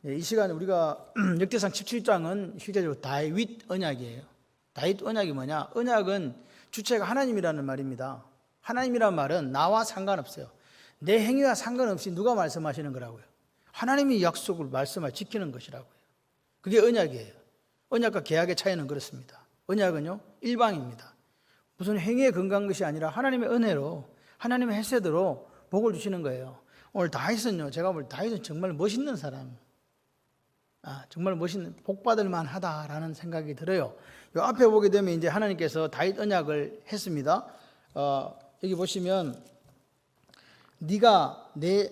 이 시간에 우리가 역대상 17장은 실제적으로 다윗 언약이에요. 다윗 언약이 뭐냐? 언약은 주체가 하나님이라는 말입니다. 하나님이라는 말은 나와 상관없어요. 내 행위와 상관없이 누가 말씀하시는 거라고요? 하나님이 약속을 지키는 것이라고요. 그게 언약이에요. 언약과 계약의 차이는 그렇습니다. 언약은요, 일방입니다. 무슨 행위에 근거한 것이 아니라 하나님의 은혜로, 하나님의 혜세대로 복을 주시는 거예요. 오늘 다윗은요, 제가 볼 때 다윗은 정말 멋있는 사람, 정말 멋있는, 복받을 만하다라는 생각이 들어요. 이 앞에 보게 되면 이제 하나님께서 다윗 언약을 했습니다. 여기 보시면 내가 네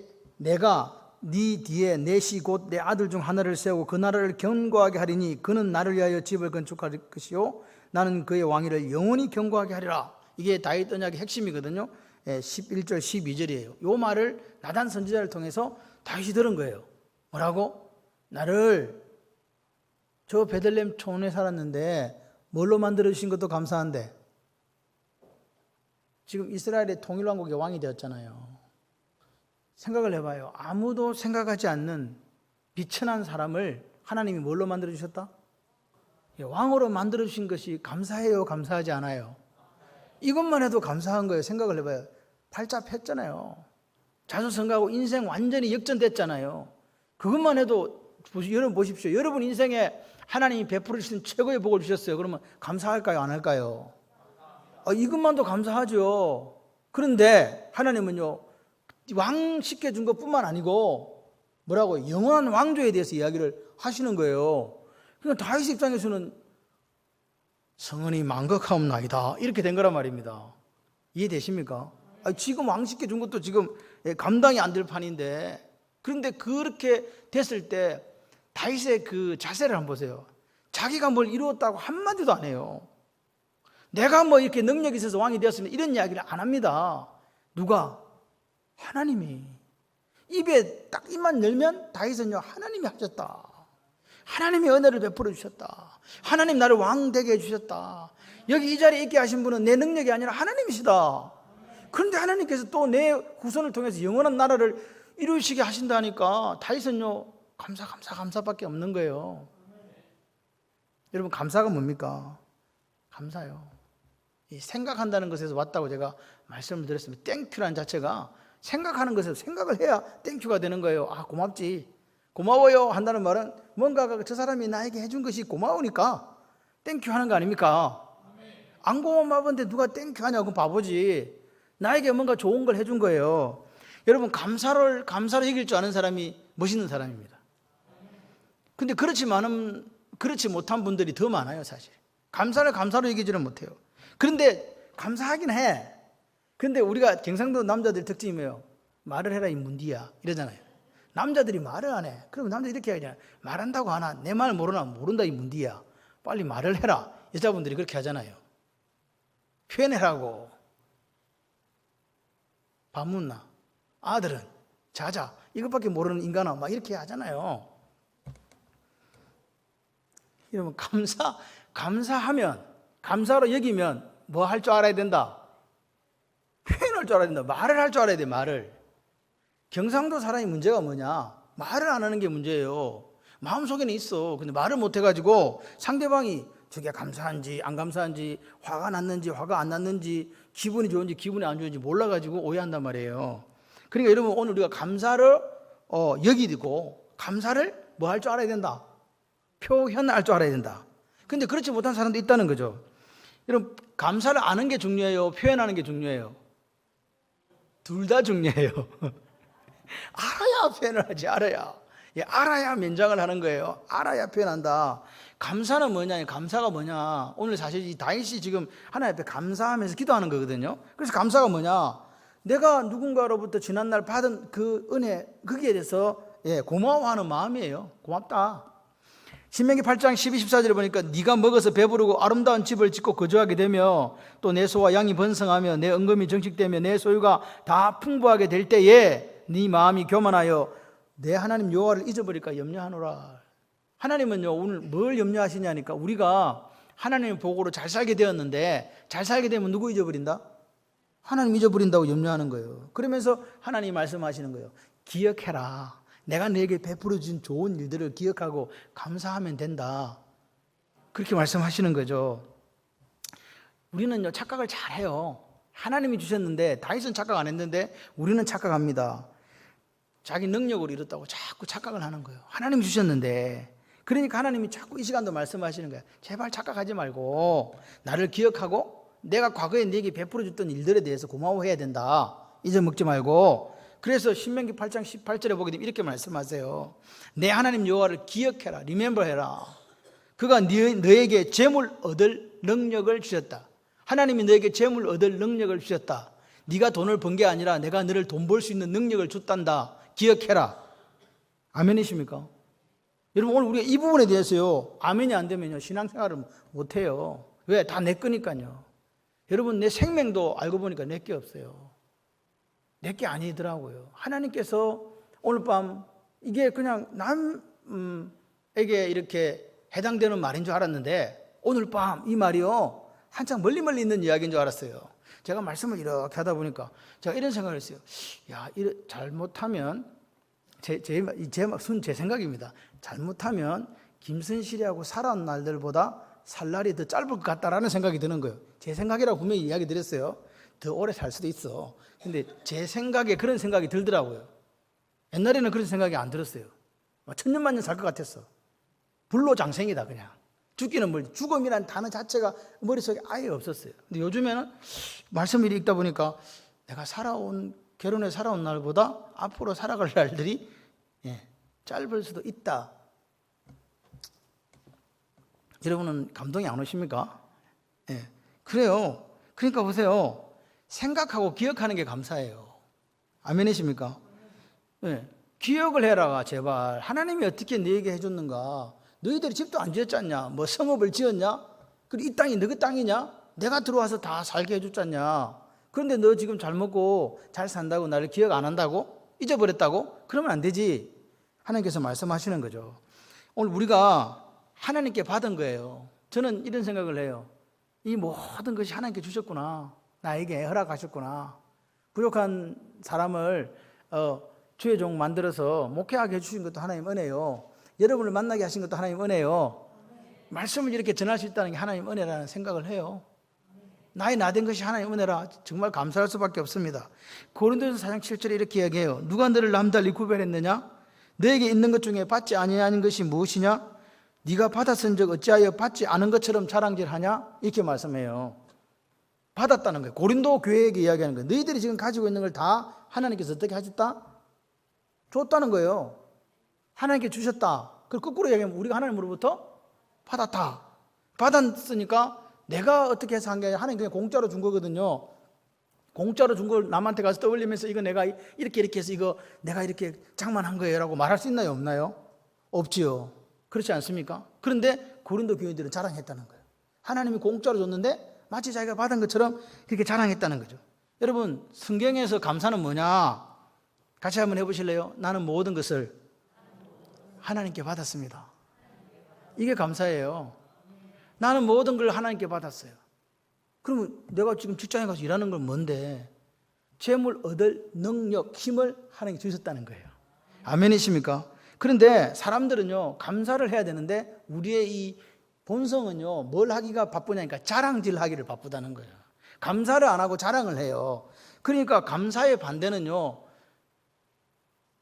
뒤에 내 시 곧 내 아들 중 하나를 세우고 그 나라를 견고하게 하리니 그는 나를 위하여 집을 건축할 것이요 나는 그의 왕위를 영원히 견고하게 하리라. 이게 다윗 언약의 핵심이거든요. 11절 12절이에요. 이 말을 나단 선지자를 통해서 다윗이 들은 거예요. 뭐라고? 나를 저 베들레헴 촌에 살았는데 뭘로 만들어주신 것도 감사한데 지금 이스라엘의 통일왕국의 왕이 되었잖아요. 생각을 해봐요. 아무도 생각하지 않는 비천한 사람을 하나님이 뭘로 만들어주셨다? 왕으로 만들어주신 것이 감사해요? 감사하지 않아요? 이것만 해도 감사한 거예요. 생각을 해봐요. 팔자했잖아요. 자수성가하고 인생 완전히 역전됐잖아요. 그것만 해도 여러분 보십시오. 여러분 인생에 하나님이 베풀어 주신 최고의 복을 주셨어요. 그러면 감사할까요? 안 할까요? 이것만도 감사하죠. 그런데 하나님은요, 왕 시켜준 것뿐만 아니고 뭐라고? 영원한 왕조에 대해서 이야기를 하시는 거예요. 그러니까 다윗 입장에서는 성은이 만극하옵나이다 이렇게 된 거란 말입니다. 이해되십니까? 지금 왕 시켜준 것도 지금 감당이 안 될 판인데, 그런데 그렇게 됐을 때 다윗의 그 자세를 한번 보세요. 자기가 뭘 이루었다고 한마디도 안 해요. 내가 뭐 이렇게 능력이 있어서 왕이 되었으면 이런 이야기를 안 합니다. 누가? 하나님이. 입에 딱 입만 열면 다윗은요, 하나님이 하셨다. 하나님이 은혜를 베풀어 주셨다. 하나님 나를 왕 되게 해주셨다. 여기 이 자리에 있게 하신 분은 내 능력이 아니라 하나님이시다. 그런데 하나님께서 또 내 후손을 통해서 영원한 나라를 이루시게 하신다니까 다윗은요, 감사밖에 없는 거예요. 여러분, 감사가 뭡니까? 감사요. 생각한다는 것에서 왔다고 제가 말씀을 드렸습니다. 땡큐라는 자체가 생각하는 것에서 생각을 해야 땡큐가 되는 거예요. 고맙지, 고마워요 한다는 말은 뭔가가 저 사람이 나에게 해준 것이 고마우니까 땡큐 하는 거 아닙니까? 안 고마운데 누가 땡큐 하냐고, 바보지. 나에게 뭔가 좋은 걸 해준 거예요. 여러분, 감사로 여길 줄 아는 사람이 멋있는 사람입니다. 근데 그렇지 못한 분들이 더 많아요. 사실 감사로 여기지는 못해요. 그런데 감사하긴 해. 근데 우리가 경상도 남자들 특징이 뭐예요? 말을 해라 이 문디야 이러잖아요. 남자들이 말을 안 해. 그럼 남자들이 이렇게 하잖아요. 말한다고 하나? 내 말 모른다 이 문디야. 빨리 말을 해라. 여자분들이 그렇게 하잖아요. 표현해라고. 밥 묻나? 아들은 자자. 이것밖에 모르는 인간아 막 이렇게 하잖아요. 여러분, 감사하면, 감사로 여기면 뭐 할 줄 알아야 된다? 표현할 줄 알아야 된다. 말을 할 줄 알아야 돼. 말을. 경상도 사람이 문제가 뭐냐? 말을 안 하는 게 문제예요. 마음속에는 있어. 근데 말을 못 해가지고 상대방이 저게 감사한지 안 감사한지, 화가 났는지 화가 안 났는지, 기분이 좋은지 기분이 안 좋은지 몰라가지고 오해한단 말이에요. 그러니까 여러분, 오늘 우리가 감사를 여기고 감사를 뭐 할 줄 알아야 된다? 표현할 줄 알아야 된다. 근데 그렇지 못한 사람도 있다는 거죠. 여러분, 감사를 아는 게 중요해요? 표현하는 게 중요해요? 둘 다 중요해요. 알아야 표현을 하지. 알아야 면장을 하는 거예요. 알아야 표현한다. 감사는 뭐냐? 감사가 뭐냐? 오늘 사실 이 다윗이 지금 하나님 앞에 감사하면서 기도하는 거거든요. 그래서 감사가 뭐냐? 내가 누군가로부터 지난날 받은 그 은혜, 거기에 대해서 고마워하는 마음이에요. 고맙다. 신명기 8장 12, 14절에 보니까 네가 먹어서 배부르고 아름다운 집을 짓고 거주하게 되며 또 내 소와 양이 번성하며 내 은금이 정식되며 내 소유가 다 풍부하게 될 때에 네 마음이 교만하여 내 하나님 여호와를 잊어버릴까 염려하노라. 하나님은요, 오늘 뭘 염려하시냐니까, 우리가 하나님의 복으로 잘 살게 되었는데 잘 살게 되면 누구 잊어버린다? 하나님 잊어버린다고 염려하는 거예요. 그러면서 하나님이 말씀하시는 거예요. 기억해라. 내가 너에게 베풀어 준 좋은 일들을 기억하고 감사하면 된다. 그렇게 말씀하시는 거죠. 우리는요, 착각을 잘해요. 하나님이 주셨는데 다윗은 착각 안 했는데 우리는 착각합니다. 자기 능력으로 이뤘다고 자꾸 착각을 하는 거예요. 하나님이 주셨는데. 그러니까 하나님이 자꾸 이 시간도 말씀하시는 거예요. 제발 착각하지 말고 나를 기억하고 내가 과거에 네게 베풀어 줬던 일들에 대해서 고마워해야 된다. 잊어먹지 말고. 그래서 신명기 8장 18절에 보게 되면 이렇게 말씀하세요. 내 하나님 여호와를 기억해라. 리멤버 해라. 그가 너에게 재물 얻을 능력을 주셨다. 하나님이 너에게 재물 얻을 능력을 주셨다. 네가 돈을 번 게 아니라 내가 너를 돈 벌 수 있는 능력을 줬단다. 기억해라. 아멘이십니까? 여러분, 오늘 우리가 이 부분에 대해서요, 아멘이 안 되면요, 신앙생활을 못해요. 왜? 다 내 거니까요. 여러분, 내 생명도 알고 보니까 내 게 없어요. 내 게 아니더라고요. 하나님께서 오늘 밤 이게 그냥 남에게 이렇게 해당되는 말인 줄 알았는데 오늘 밤 이 말이요, 한창 멀리 있는 이야기인 줄 알았어요. 제가 말씀을 이렇게 하다 보니까 제가 이런 생각을 했어요. 야, 잘못하면 제 생각입니다. 잘못하면 김순실이하고 살아온 날들보다 살 날이 더 짧을 것 같다라는 생각이 드는 거예요. 제 생각이라고 분명히 이야기 드렸어요. 더 오래 살 수도 있어. 근데 제 생각에 그런 생각이 들더라고요. 옛날에는 그런 생각이 안 들었어요. 천년만년 살 것 같았어. 불로장생이다 그냥. 죽기는 멀지. 죽음이라는 단어 자체가 머릿속에 아예 없었어요. 근데 요즘에는 말씀을 읽다 보니까 내가 결혼해 살아온 날보다 앞으로 살아갈 날들이 짧을 수도 있다. 여러분은 감동이 안 오십니까? 그래요. 그러니까 보세요. 생각하고 기억하는 게 감사해요. 아멘이십니까? 기억을 해라 제발. 하나님이 어떻게 너에게 해줬는가. 너희들이 집도 안 지었잖냐. 뭐 성읍을 지었냐. 그리고 이 땅이 너희 땅이냐. 내가 들어와서 다 살게 해줬잖냐. 그런데 너 지금 잘 먹고 잘 산다고 나를 기억 안 한다고? 잊어버렸다고? 그러면 안 되지. 하나님께서 말씀하시는 거죠. 오늘 우리가 하나님께 받은 거예요. 저는 이런 생각을 해요. 이 모든 것이 하나님께 주셨구나. 나에게 허락하셨구나. 부족한 사람을 주의 종 만들어서 목회하게 해주신 것도 하나님 은혜요. 여러분을 만나게 하신 것도 하나님 은혜요. 말씀을 이렇게 전할 수 있다는 게 하나님 은혜라는 생각을 해요. 나의 나된 것이 하나님 은혜라 정말 감사할 수밖에 없습니다. 고린도전서 4장 7절에 이렇게 이야기해요. 누가 너를 남달리 구별했느냐? 너에게 있는 것 중에 받지 아니하는 것이 무엇이냐? 네가 받았은 적 어찌하여 받지 않은 것처럼 자랑질하냐? 이렇게 말씀해요. 받았다는 거예요. 고린도 교회에게 이야기하는 거예요. 너희들이 지금 가지고 있는 걸 다 하나님께서 어떻게 하셨다? 줬다는 거예요. 하나님께 주셨다. 그걸 거꾸로 이야기하면 우리가 하나님으로부터 받았다. 받았으니까 내가 어떻게 해서 한 게 아니라 하나님 그냥 공짜로 준 거거든요. 공짜로 준 걸 남한테 가서 떠올리면서 이거 내가 이렇게 해서 이거 내가 이렇게 장만한 거예요 라고 말할 수 있나요? 없나요? 없지요. 그렇지 않습니까? 그런데 고린도 교인들은 자랑했다는 거예요. 하나님이 공짜로 줬는데 마치 자기가 받은 것처럼 그렇게 자랑했다는 거죠. 여러분, 성경에서 감사는 뭐냐? 같이 한번 해보실래요? 나는 모든 것을 하나님께 받았습니다. 이게 감사예요. 나는 모든 걸 하나님께 받았어요. 그러면 내가 지금 직장에 가서 일하는 건 뭔데? 재물 얻을 능력, 힘을 하나님께 주셨다는 거예요. 아멘이십니까? 그런데 사람들은요, 감사를 해야 되는데 우리의 이 본성은요, 뭘 하기가 바쁘냐니까 자랑질 하기를 바쁘다는 거예요. 감사를 안 하고 자랑을 해요. 그러니까 감사의 반대는요,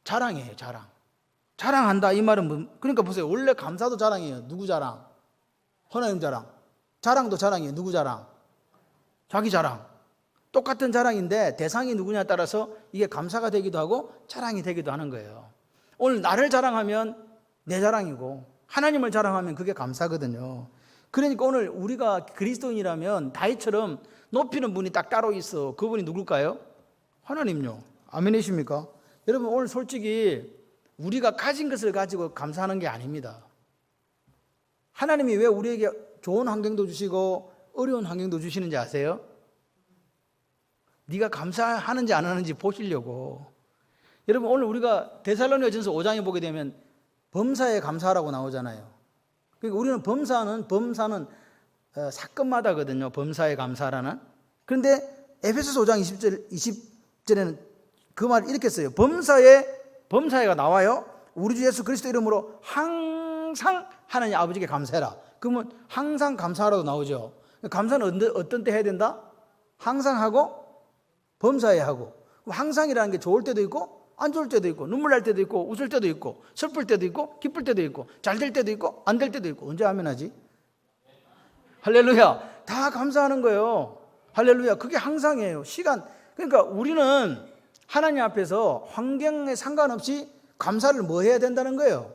자랑이에요, 자랑. 자랑한다 이 말은 그러니까 보세요. 원래 감사도 자랑이에요. 누구 자랑? 하나님 자랑. 자랑도 자랑이에요. 누구 자랑? 자기 자랑. 똑같은 자랑인데 대상이 누구냐에 따라서 이게 감사가 되기도 하고 자랑이 되기도 하는 거예요. 오늘 나를 자랑하면 내 자랑이고 하나님을 자랑하면 그게 감사거든요. 그러니까 오늘 우리가 그리스도인이라면 다윗처럼 높이는 분이 딱 따로 있어. 그분이 누굴까요? 하나님요. 아멘이십니까? 여러분, 오늘 솔직히 우리가 가진 것을 가지고 감사하는 게 아닙니다. 하나님이 왜 우리에게 좋은 환경도 주시고 어려운 환경도 주시는지 아세요? 네가 감사하는지 안 하는지 보시려고. 여러분, 오늘 우리가 데살로니가전서 5장에 보게 되면 범사에 감사하라고 나오잖아요. 그러니까 우리는 범사는 사건마다거든요. 범사에 감사라는. 그런데 에베소서 5장 20절에는 그 말을 이렇게 써요. 범사에가 나와요. 우리 주 예수 그리스도 이름으로 항상 하나님 아버지께 감사해라. 그러면 항상 감사하라고 나오죠. 감사는 어떤 때 해야 된다? 항상 하고 범사에 하고. 항상이라는 게 좋을 때도 있고 안 좋을 때도 있고 눈물 날 때도 있고 웃을 때도 있고 슬플 때도 있고 기쁠 때도 있고 잘 될 때도 있고 안 될 때도 있고. 언제 하면 하지? 할렐루야. 다 감사하는 거예요. 할렐루야. 그게 항상이에요. 시간. 그러니까 우리는 하나님 앞에서 환경에 상관없이 감사를 뭐 해야 된다는 거예요?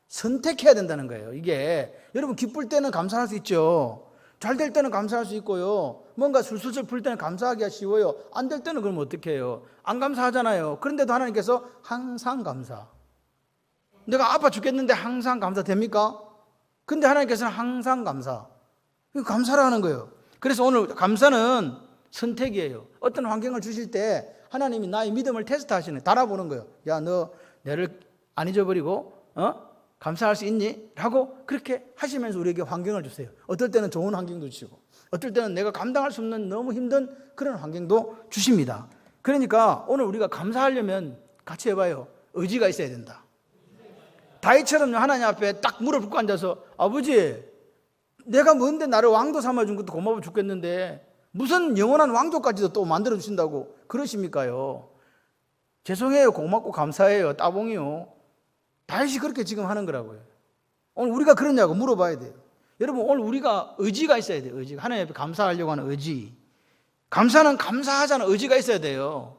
선택해야 된다는 거예요. 이게 여러분 기쁠 때는 감사할 수 있죠. 잘 될 때는 감사할 수 있고요. 뭔가 술술술 풀 때는 감사하기가 쉬워요. 안 될 때는 그럼 어떻게 해요? 안 감사하잖아요. 그런데도 하나님께서 항상 감사. 내가 아파 죽겠는데 항상 감사 됩니까? 근데 하나님께서는 항상 감사. 감사를 하는 거예요. 그래서 오늘 감사는 선택이에요. 어떤 환경을 주실 때 하나님이 나의 믿음을 테스트하시는, 달아보는 거예요. 야, 너 나를 안 잊어버리고 감사할 수 있니? 라고 그렇게 하시면서 우리에게 환경을 주세요. 어떨 때는 좋은 환경도 주시고 어떨 때는 내가 감당할 수 없는 너무 힘든 그런 환경도 주십니다. 그러니까 오늘 우리가 감사하려면 같이 해봐요. 의지가 있어야 된다. 다윗처럼 하나님 앞에 딱 무릎 꿇고 앉아서 아버지 내가 뭔데 나를 왕도 삼아준 것도 고마워 죽겠는데 무슨 영원한 왕조까지도 또 만들어 주신다고 그러십니까요? 죄송해요. 고맙고 감사해요. 따봉이요. 다윗이 그렇게 지금 하는 거라고요. 오늘 우리가 그러냐고 물어봐야 돼요. 여러분 오늘 우리가 의지가 있어야 돼요. 의지가. 하나님 앞에 감사하려고 하는 의지. 감사는 감사하자는 의지가 있어야 돼요.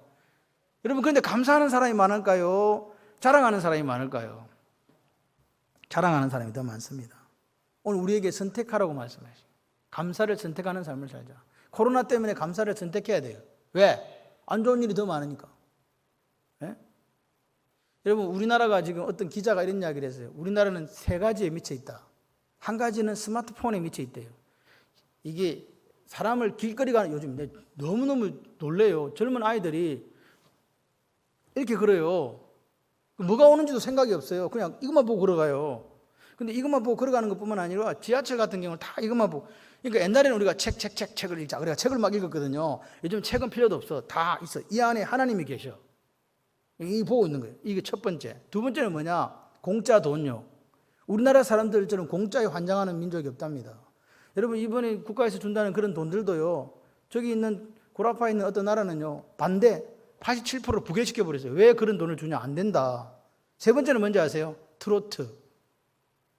여러분 그런데 감사하는 사람이 많을까요? 자랑하는 사람이 많을까요? 자랑하는 사람이 더 많습니다. 오늘 우리에게 선택하라고 말씀하시죠. 감사를 선택하는 삶을 살자. 코로나 때문에 감사를 선택해야 돼요. 왜? 안 좋은 일이 더 많으니까. 네? 여러분 우리나라가 지금 어떤 기자가 이런 이야기를 했어요. 우리나라는 세 가지에 미쳐 있다. 한 가지는 스마트폰에 미쳐 있대요. 이게 사람을 길거리 가는 요즘 너무너무 놀래요. 젊은 아이들이 이렇게 걸어요. 뭐가 오는지도 생각이 없어요. 그냥 이것만 보고 걸어가요. 근데 이것만 보고 걸어가는 것뿐만 아니라 지하철 같은 경우는 다 이것만 보고. 그러니까 옛날에는 우리가 책을 읽자. 우리가 책을 막 읽었거든요. 요즘 책은 필요도 없어. 다 있어. 이 안에 하나님이 계셔. 이 보고 있는 거예요. 이게 첫 번째. 두 번째는 뭐냐? 공짜 돈요. 우리나라 사람들처럼 공짜에 환장하는 민족이 없답니다. 여러분 이번에 국가에서 준다는 그런 돈들도요. 저기 있는 고라파에 있는 어떤 나라는요. 반대 87%를 부결시켜 버렸어요. 왜 그런 돈을 주냐? 안 된다. 세 번째는 뭔지 아세요? 트로트.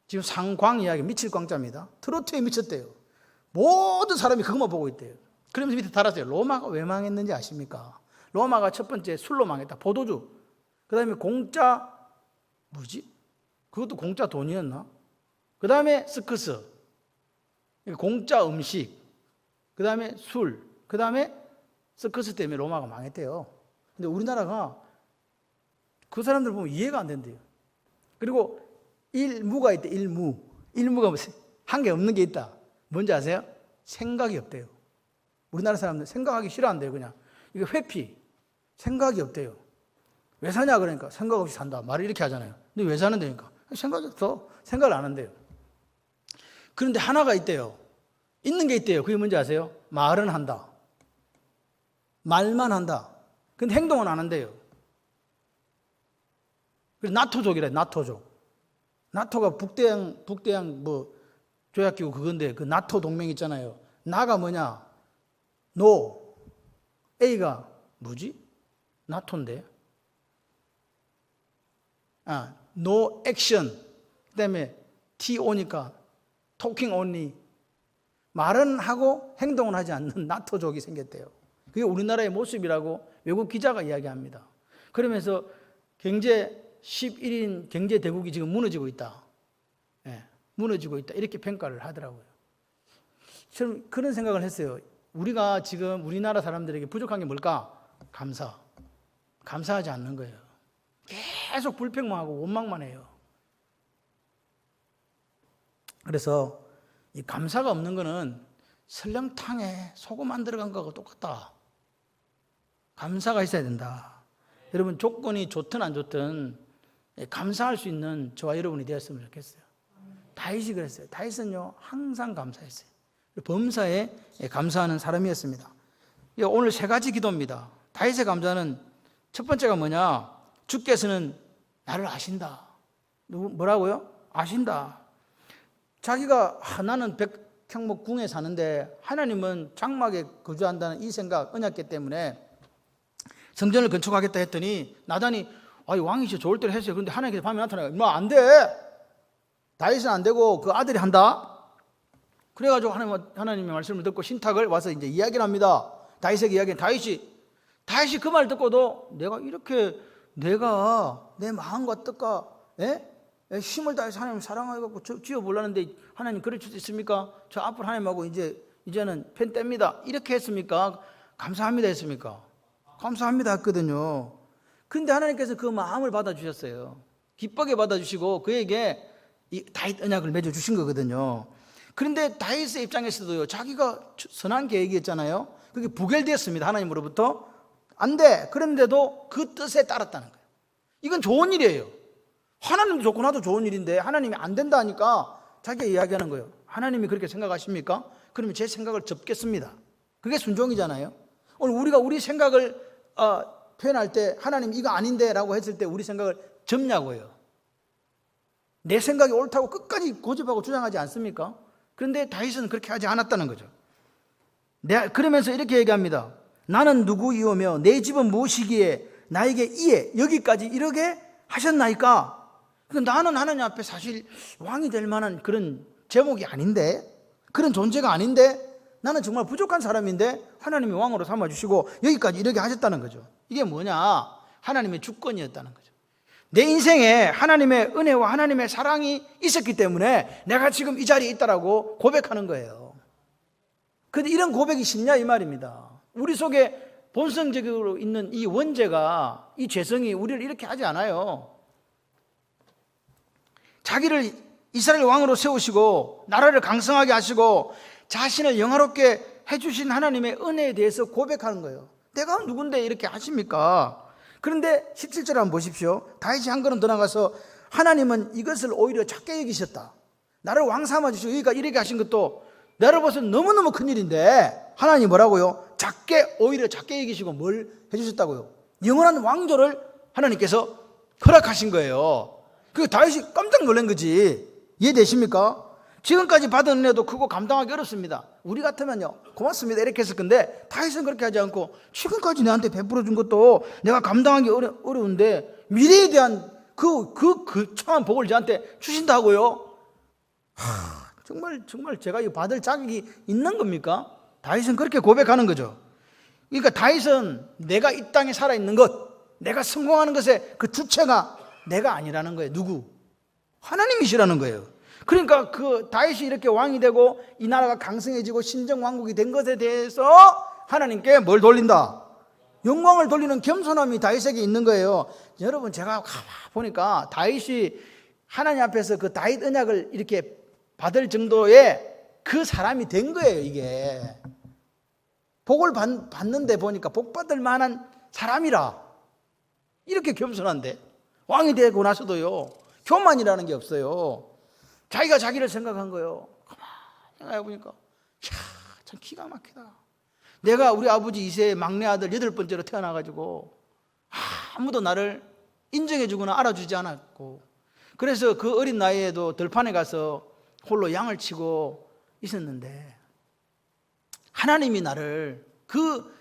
지금 상광 이야기 미칠 광자입니다. 트로트에 미쳤대요. 모든 사람이 그것만 보고 있대요. 그러면서 밑에 달았어요. 로마가 왜 망했는지 아십니까? 로마가 첫 번째 술로 망했다. 포도주. 그 다음에 공짜 뭐지? 그것도 공짜 돈이었나? 그 다음에 스커스. 공짜 음식. 그 다음에 술. 그 다음에 스커스 때문에 로마가 망했대요. 근데 우리나라가 그 사람들 보면 이해가 안 된대요. 그리고 일무가 있대. 일무가 한 게 없는 게 있다. 뭔지 아세요? 생각이 없대요. 우리나라 사람들 생각하기 싫어한대요. 그냥 이게 회피. 생각이 없대요. 왜 사냐 그러니까 생각 없이 산다. 말을 이렇게 하잖아요. 근데 왜 사는데니까 생각이 없어. 생각을 안 한대요. 그런데 하나가 있대요. 있는 게 있대요. 그게 뭔지 아세요? 말은 한다. 말만 한다. 근데 행동은 안 한대요. 그래서 나토족이래. 나토족. 나토가 북대양 뭐 조약기구 그건데 그 나토 동맹 있잖아요. 나가 뭐냐? 노. A가 뭐지? 나토인데. No action. 그 다음에 TO니까 talking only. 말은 하고 행동은 하지 않는 나토족이 생겼대요. 그게 우리나라의 모습이라고 외국 기자가 이야기합니다. 그러면서 경제 11인 경제 대국이 지금 무너지고 있다. 무너지고 있다. 이렇게 평가를 하더라고요. 저는 그런 생각을 했어요. 우리가 지금 우리나라 사람들에게 부족한 게 뭘까? 감사. 감사하지 않는 거예요. 계속 불평만 하고 원망만 해요. 그래서 이 감사가 없는 거는 설렁탕에 소금 안 들어간 거하고 똑같다. 감사가 있어야 된다. 여러분 조건이 좋든 안 좋든 감사할 수 있는 저와 여러분이 되었으면 좋겠어요. 다윗이 그랬어요. 다윗은요 항상 감사했어요. 범사에 감사하는 사람이었습니다. 오늘 세 가지 기도입니다. 다윗의 감사는 첫 번째가 뭐냐? 주께서는 나를 아신다. 뭐라고요? 아신다. 자기가 나는 백향목궁에 사는데 하나님은 장막에 거주한다는 이 생각, 언약궤 때문에 성전을 건축하겠다 했더니 나단이 왕이 진짜 좋을 대로 했어요. 그런데 하나님께서 밤에 나타나요. 안 돼. 다윗은 안 되고 그 아들이 한다. 그래가지고 하나님의 말씀을 듣고 신탁을 와서 이제 이야기를 합니다. 다윗에게 이야기는 다윗이 그 말 듣고도 내가 내 마음과 뜻과 힘을 다해서 하나님 사랑하고 지어보려는데 하나님 그럴 수 있습니까? 저 앞으로 하나님하고 이제는 펜 뗍니다. 이렇게 했습니까? 감사합니다 했습니까? 감사합니다 했거든요. 근데 하나님께서 그 마음을 받아주셨어요. 기쁘게 받아주시고 그에게 이 다윗 언약을 맺어주신 거거든요. 그런데 다윗의 입장에서도요, 자기가 선한 계획이었잖아요. 그게 부결되었습니다. 하나님으로부터. 안 돼. 그런데도 그 뜻에 따랐다는 거예요. 이건 좋은 일이에요. 하나님도 좋고 나도 좋은 일인데 하나님이 안 된다 하니까 자기가 이야기하는 거예요. 하나님이 그렇게 생각하십니까? 그러면 제 생각을 접겠습니다. 그게 순종이잖아요. 오늘 우리가 우리 생각을 표현할 때 하나님 이거 아닌데 라고 했을 때 우리 생각을 접냐고요. 내 생각이 옳다고 끝까지 고집하고 주장하지 않습니까? 그런데 다윗은 그렇게 하지 않았다는 거죠. 그러면서 이렇게 얘기합니다. 나는 누구이오며 내 집은 무엇이기에 나에게 이에 여기까지 이르게 하셨나이까? 나는 하나님 앞에 사실 왕이 될 만한 그런 제목이 아닌데, 그런 존재가 아닌데, 나는 정말 부족한 사람인데 하나님이 왕으로 삼아주시고 여기까지 이르게 하셨다는 거죠. 이게 뭐냐? 하나님의 주권이었다는 거죠. 내 인생에 하나님의 은혜와 하나님의 사랑이 있었기 때문에 내가 지금 이 자리에 있다라고 고백하는 거예요. 그런데 이런 고백이 쉽냐 이 말입니다. 우리 속에 본성적으로 있는 이 원죄가, 이 죄성이 우리를 이렇게 하지 않아요. 자기를 이스라엘 왕으로 세우시고 나라를 강성하게 하시고 자신을 영화롭게 해주신 하나님의 은혜에 대해서 고백하는 거예요. 내가 누군데 이렇게 하십니까? 그런데 17절 한번 보십시오. 다윗이 한 걸음 더 나가서 하나님은 이것을 오히려 작게 여기셨다. 나를 왕 삼아주시고 여기가 이렇게 하신 것도 나를 봐서 너무너무 큰일인데 하나님이 뭐라고요? 오히려 작게 여기시고 뭘 해주셨다고요? 영원한 왕조를 하나님께서 허락하신 거예요. 그 다윗이 깜짝 놀란 거지. 이해되십니까? 지금까지 받은 은혜도 크고 감당하기 어렵습니다. 우리 같으면요, 고맙습니다 이렇게 했을 건데 다윗은 그렇게 하지 않고 지금까지 내한테 베풀어 준 것도 내가 감당하기 어려운데 미래에 대한 그 처한 복을 저한테 주신다고요? 정말 제가 이거 받을 자격이 있는 겁니까? 다윗은 그렇게 고백하는 거죠. 그러니까 다윗은 내가 이 땅에 살아있는 것, 내가 성공하는 것의 그 주체가 내가 아니라는 거예요. 누구? 하나님이시라는 거예요. 그러니까 그 다윗이 이렇게 왕이 되고 이 나라가 강성해지고 신정왕국이 된 것에 대해서 하나님께 뭘 돌린다? 영광을 돌리는 겸손함이 다윗에게 있는 거예요. 여러분, 제가 보니까 다윗이 하나님 앞에서 그 다윗 언약을 이렇게 받을 정도의 그 사람이 된 거예요. 이게 복을 받는데 보니까 복 받을 만한 사람이라 이렇게 겸손한데 왕이 되고 나서도요 교만이라는 게 없어요. 자기가 자기를 생각한 거예요. 가만히 생각해보니까 참 기가 막히다. 내가 우리 아버지 2세의 막내 아들 8번째로 태어나가지고 아무도 나를 인정해주거나 알아주지 않았고, 그래서 그 어린 나이에도 들판에 가서 홀로 양을 치고 있었는데 하나님이 나를 그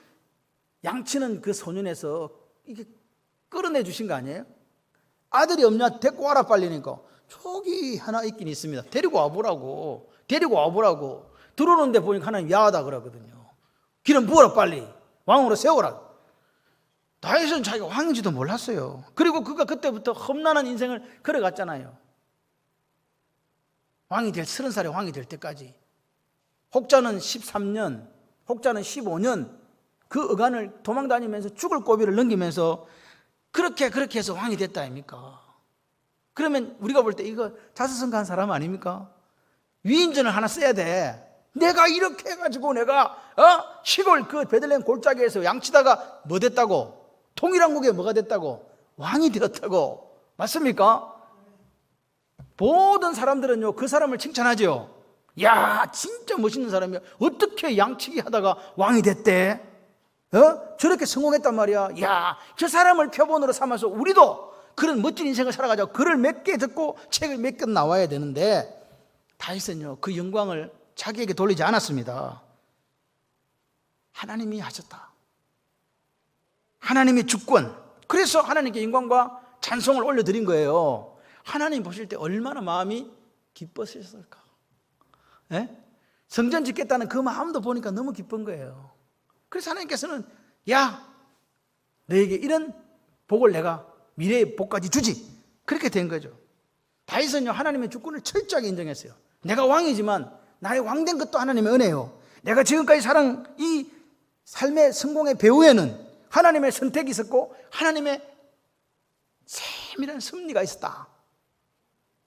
양치는 그 소년에서 이게 끌어내 주신 거 아니에요? 아들이 없냐? 데리고 와라 빨리니까 저기 하나 있긴 있습니다. 데리고 와보라고. 들어오는데 보니까 하나님 야하다 그러거든요. 기름 부어라 빨리. 왕으로 세워라. 다윗은 자기가 왕인지도 몰랐어요. 그리고 그가 그때부터 험난한 인생을 걸어갔잖아요. 왕이 될 30살에 왕이 될 때까지. 혹자는 13년, 혹자는 15년 그 어간을 도망다니면서 죽을 고비를 넘기면서 그렇게 해서 왕이 됐다 아닙니까? 그러면 우리가 볼 때 이거 자수성가한 사람 아닙니까? 위인전을 하나 써야 돼. 내가 이렇게 해가지고 내가 시골 그 베들레헴 골짜기에서 양치다가 뭐 됐다고? 통일왕국에 뭐가 됐다고? 왕이 되었다고. 맞습니까? 모든 사람들은요 그 사람을 칭찬하죠. 야 진짜 멋있는 사람이야. 어떻게 양치기 하다가 왕이 됐대? 저렇게 성공했단 말이야. 야 저 사람을 표본으로 삼아서 우리도 그런 멋진 인생을 살아가자고 글을 몇 개 듣고 책을 몇 개 나와야 되는데 다윗은요 그 영광을 자기에게 돌리지 않았습니다. 하나님이 하셨다. 하나님의 주권. 그래서 하나님께 영광과 찬송을 올려드린 거예요. 하나님 보실 때 얼마나 마음이 기뻤을까. 예? 성전 짓겠다는 그 마음도 보니까 너무 기쁜 거예요. 그래서 하나님께서는 야 너에게 이런 복을 내가 미래의 복까지 주지. 그렇게 된 거죠. 다윗은요 하나님의 주권을 철저하게 인정했어요. 내가 왕이지만 나의 왕된 것도 하나님의 은혜요. 내가 지금까지 살아온 이 삶의 성공의 배후에는 하나님의 선택이 있었고 하나님의 세밀한 섭리가 있었다.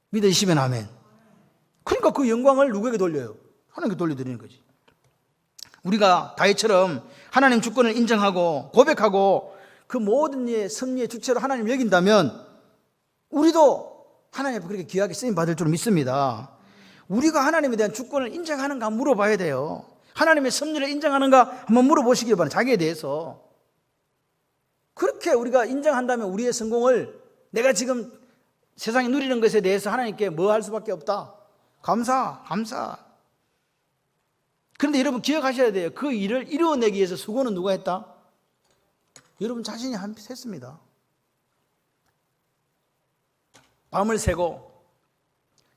믿으시면 아멘. 그러니까 그 영광을 누구에게 돌려요? 하나님께 돌려드리는 거지. 우리가 다윗처럼 하나님 주권을 인정하고 고백하고 그 모든 일의 섭리의 주체로 하나님을 여긴다면 우리도 하나님 앞에 그렇게 귀하게 쓰임받을 줄 믿습니다. 우리가 하나님에 대한 주권을 인정하는가 물어봐야 돼요. 하나님의 섭리를 인정하는가 한번 물어보시기 바랍니다. 자기에 대해서. 그렇게 우리가 인정한다면 우리의 성공을 내가 지금 세상에 누리는 것에 대해서 하나님께 뭐 할 수밖에 없다. 감사. 그런데 여러분 기억하셔야 돼요. 그 일을 이루어내기 위해서 수고는 누가 했다? 여러분 자신이 했습니다. 밤을 새고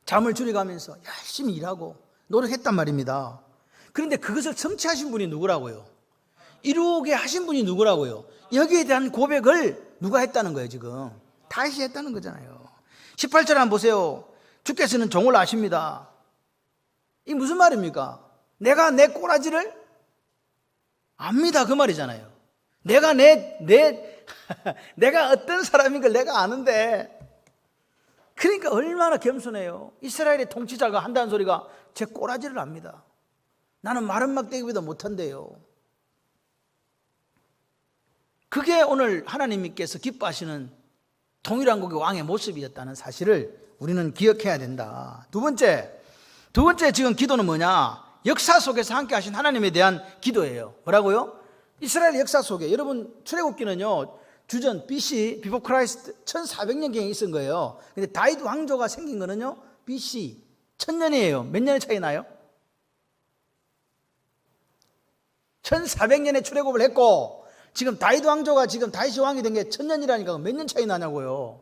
잠을 줄여가면서 열심히 일하고 노력했단 말입니다. 그런데 그것을 성취하신 분이 누구라고요? 이루게 하신 분이 누구라고요? 여기에 대한 고백을 누가 했다는 거예요 지금? 다윗이 했다는 거잖아요. 18절 한번 보세요. 주께서는 종을 아십니다. 이 무슨 말입니까? 내가 내 꼬라지를 압니다 그 말이잖아요. 내가 내가 어떤 사람인 걸 내가 아는데. 그러니까 얼마나 겸손해요. 이스라엘의 통치자가 한다는 소리가 제 꼬라지를 압니다. 나는 마른 막대기보다 못한대요. 그게 오늘 하나님께서 기뻐하시는 동일왕국의 왕의 모습이었다는 사실을 우리는 기억해야 된다. 두 번째 지금 기도는 뭐냐? 역사 속에서 함께 하신 하나님에 대한 기도예요. 뭐라고요? 이스라엘 역사 속에 여러분 출애굽기는요 주전 BC, 비포 크라이스트 1400년경에 있은 거예요. 근데 다윗 왕조가 생긴 거는요 BC 1000년이에요. 몇 년의 차이 나요? 1400년에 출애굽을 했고 지금 다윗 왕조가 지금 다윗이 왕이 된 게 1000년이라니까 몇 년 차이 나냐고요.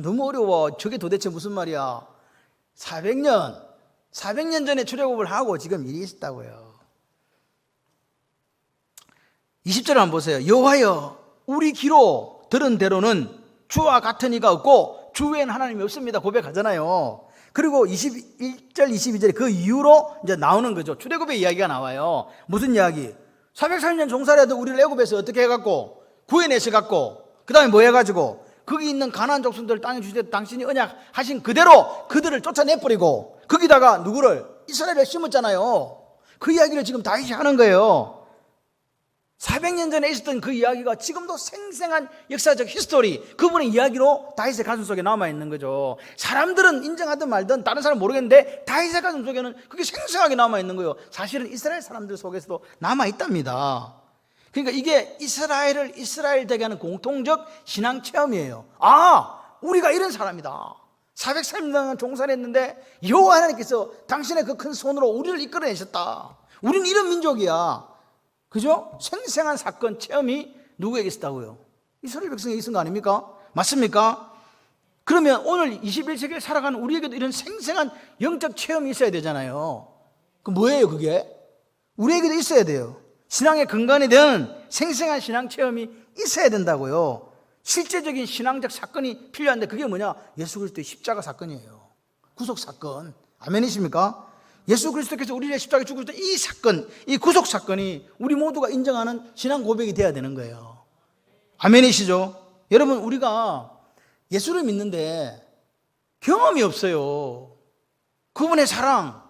너무 어려워. 저게 도대체 무슨 말이야. 400년 전에 출애굽을 하고 지금 일이 있었다고요. 20절 한번 보세요. 여호와여 우리 귀로 들은 대로는 주와 같은 이가 없고 주 외에는 하나님이 없습니다 고백하잖아요. 그리고 21절 22절에 그 이후로 이제 나오는 거죠. 출애굽의 이야기가 나와요. 무슨 이야기? 440년 종살이하던 우리를 애굽에서 어떻게 해갖고 구해내셔갖고 그 다음에 뭐 해가지고 거기 있는 가나안 족속들 땅에 주시되 당신이 언약하신 그대로 그들을 쫓아내버리고 거기다가 누구를? 이스라엘을 심었잖아요. 그 이야기를 지금 다윗이 하는 거예요. 400년 전에 있었던 그 이야기가 지금도 생생한 역사적 히스토리, 그분의 이야기로 다윗의 가슴 속에 남아있는 거죠. 사람들은 인정하든 말든 다른 사람은 모르겠는데 다윗의 가슴 속에는 그게 생생하게 남아있는 거예요. 사실은 이스라엘 사람들 속에서도 남아있답니다. 그러니까 이게 이스라엘을 이스라엘 되게 하는 공통적 신앙 체험이에요. 우리가 이런 사람이다. 430년 종살이했는데 여호와 하나님께서 당신의 그 큰 손으로 우리를 이끌어내셨다. 우리는 이런 민족이야. 그죠? 생생한 사건 체험이 누구에게 있었다고요? 이스라엘 백성에게 있은 거 아닙니까? 맞습니까? 그러면 오늘 21세기를 살아가는 우리에게도 이런 생생한 영적 체험이 있어야 되잖아요. 그 뭐예요 그게? 우리에게도 있어야 돼요. 신앙의 근간이 되는 생생한 신앙 체험이 있어야 된다고요. 실제적인 신앙적 사건이 필요한데 그게 뭐냐? 예수 그리스도의 십자가 사건이에요. 구속 사건. 아멘이십니까? 예수 그리스도께서 우리의 십자가에 죽으셨던 이 사건, 이 구속 사건이 우리 모두가 인정하는 신앙 고백이 돼야 되는 거예요. 아멘이시죠? 여러분 우리가 예수를 믿는데 경험이 없어요. 그분의 사랑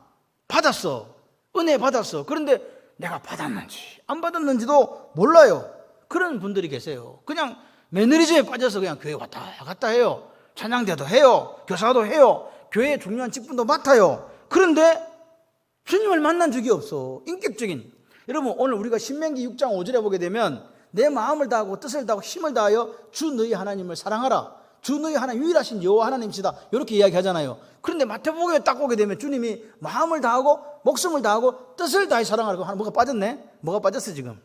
받았어. 은혜 받았어. 그런데 내가 받았는지 안 받았는지도 몰라요. 그런 분들이 계세요. 그냥 매너리즘에 빠져서 그냥 교회 왔다 갔다 해요. 찬양대도 해요. 교사도 해요. 교회의 중요한 직분도 맡아요. 그런데 주님을 만난 적이 없어. 인격적인. 여러분 오늘 우리가 신명기 6장 5절에 보게 되면 내 마음을 다하고 뜻을 다하고 힘을 다하여 주 너희 하나님을 사랑하라. 주 너희 하나님 유일하신 여호와 하나님이시다 이렇게 이야기하잖아요. 그런데 마태복음에 딱 오게 되면 주님이 마음을 다하고 목숨을 다하고 뜻을 다해 사랑하라고 하는 뭐가 빠졌네? 뭐가 빠졌어 지금?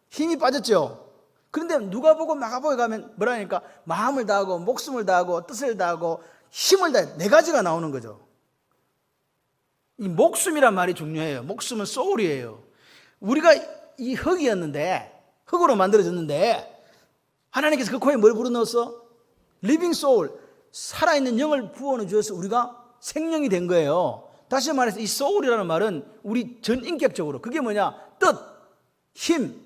힘이 빠졌죠. 그런데 누가복음 마가복음에 가면 뭐라니까 마음을 다하고 목숨을 다하고 뜻을 다하고 힘을 다해 네 가지가 나오는 거죠. 이 목숨이란 말이 중요해요. 목숨은 소울이에요. 우리가 이 흙이었는데 흙으로 만들어졌는데 하나님께서 그 코에 뭘 불어넣었어? 리빙 소울, 살아있는 영을 부어넣어 주어서 우리가 생명이 된 거예요. 다시 말해서 이 소울이라는 말은 우리 전인격적으로 그게 뭐냐? 뜻, 힘,